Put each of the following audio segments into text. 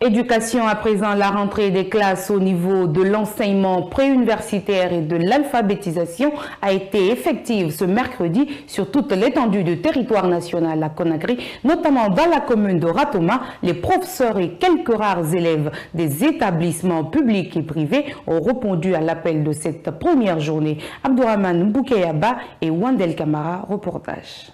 Éducation à présent, la rentrée des classes au niveau de l'enseignement préuniversitaire et de l'alphabétisation a été effective ce mercredi sur toute l'étendue du territoire national à Conakry, notamment dans la commune de Ratoma. Les professeurs et quelques rares élèves des établissements publics et privés ont répondu à l'appel de cette première journée. Abdourahmane Mboukeyaba et Wandel Kamara, reportage.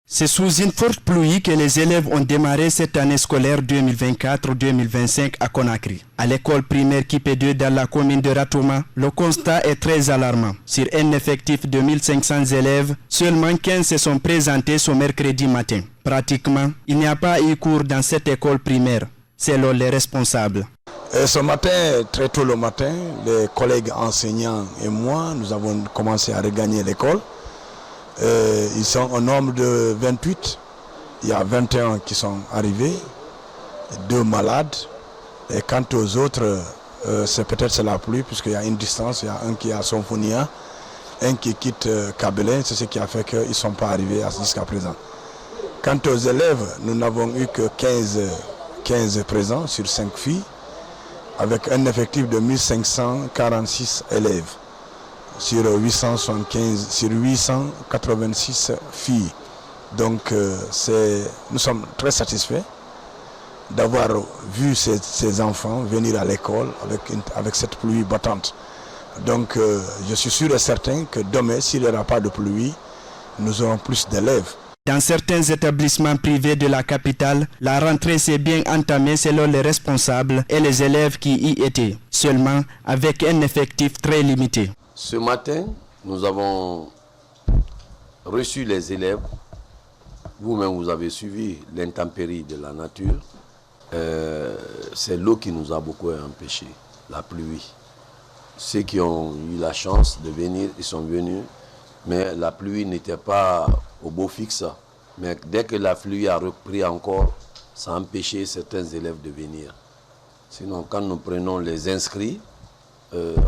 C'est sous une forte pluie que les élèves ont démarré cette année scolaire 2024-2025 à Conakry. À l'école primaire Kipé2 dans la commune de Ratoma, le constat est très alarmant. Sur un effectif de 1500 élèves, seulement 15 se sont présentés ce mercredi matin. Pratiquement, il n'y a pas eu cours dans cette école primaire, selon les responsables. Ce matin, très tôt le matin, les collègues enseignants et moi, nous avons commencé à regagner l'école. Ils sont au nombre de 28. Il y a 21 qui sont arrivés, 2 malades. Et quant aux autres, c'est peut-être la pluie, puisqu'il y a une distance. Il y a un qui est à Sonfonia, un qui quitte Kabelin. C'est ce qui a fait qu'ils ne sont pas arrivés jusqu'à présent. Quant aux élèves, nous n'avons eu que 15 présents sur 5 filles, avec un effectif de 1546 élèves. Sur 886 filles. Donc nous sommes très satisfaits d'avoir vu ces enfants venir à l'école avec cette pluie battante. Donc je suis sûr et certain que demain, s'il n'y aura pas de pluie, nous aurons plus d'élèves. Dans certains établissements privés de la capitale, la rentrée s'est bien entamée selon les responsables et les élèves qui y étaient, seulement avec un effectif très limité. Ce matin, nous avons reçu les élèves. Vous-même, vous avez suivi l'intempérie de la nature. C'est l'eau qui nous a beaucoup empêchés, la pluie. Ceux qui ont eu la chance de venir, ils sont venus. Mais la pluie n'était pas au beau fixe. Mais dès que la pluie a repris encore, ça a empêché certains élèves de venir. Sinon, quand nous prenons les inscrits,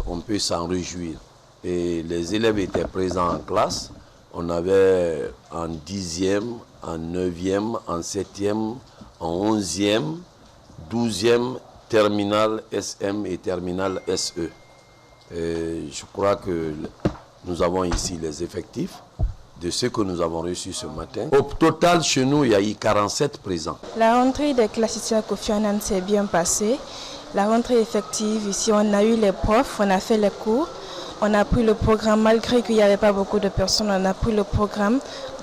on peut s'en réjouir. Et les élèves étaient présents en classe. On avait en 10e, en 9e, en 7e, en 11e, 12e, terminale SM et terminale SE. Et je crois que nous avons ici les effectifs de ceux que nous avons reçus ce matin. Au total, chez nous, il y a eu 47 présents. La rentrée des classes ici à Kofi Annan s'est bien passée. La rentrée effective, ici, on a eu les profs, on a fait les cours. On a pris le programme, malgré qu'il n'y avait pas beaucoup de personnes, on a pris le programme.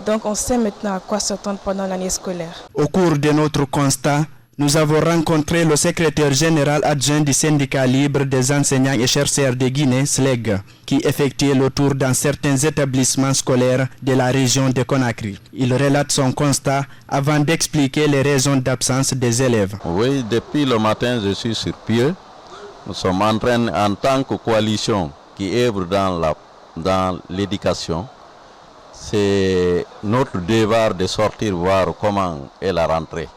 Donc on sait maintenant à quoi s'attendre pendant l'année scolaire. Au cours de notre constat, nous avons rencontré le secrétaire général adjoint du syndicat libre des enseignants et chercheurs de Guinée, SLEG, qui effectue le tour dans certains établissements scolaires de la région de Conakry. Il relate son constat avant d'expliquer les raisons d'absence des élèves. Oui, depuis le matin, je suis sur pied. Nous sommes en train, en tant que coalition qui œuvre dans l'éducation, c'est notre devoir de sortir voir comment est la rentrée.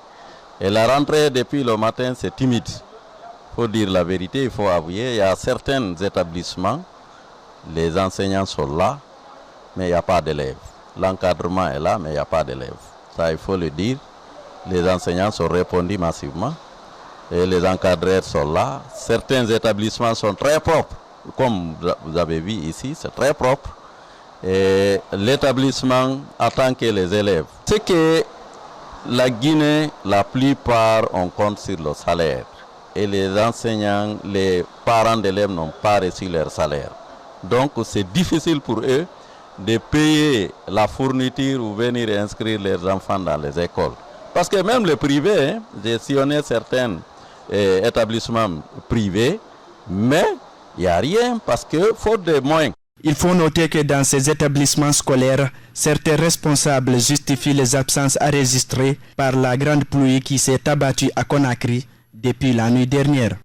Et la rentrée depuis le matin, c'est timide. Il faut dire la vérité, il faut avouer. Il y a certains établissements, les enseignants sont là, mais il n'y a pas d'élèves. L'encadrement est là, mais il n'y a pas d'élèves. Ça, il faut le dire. Les enseignants sont répondus massivement et les encadreurs sont là. Certains établissements sont très propres. Comme vous avez vu ici, c'est très propre. Et l'établissement attend que les élèves. C'est que la Guinée, la plupart, on compte sur le salaire. Et les enseignants, les parents d'élèves n'ont pas reçu leur salaire. Donc c'est difficile pour eux de payer la fourniture ou venir inscrire leurs enfants dans les écoles. Parce que même les privés, j'ai sillonné certains établissements privés, mais il n'y a rien parce que faute de moyens. Il faut noter que dans ces établissements scolaires, certains responsables justifient les absences enregistrées par la grande pluie qui s'est abattue à Conakry depuis la nuit dernière.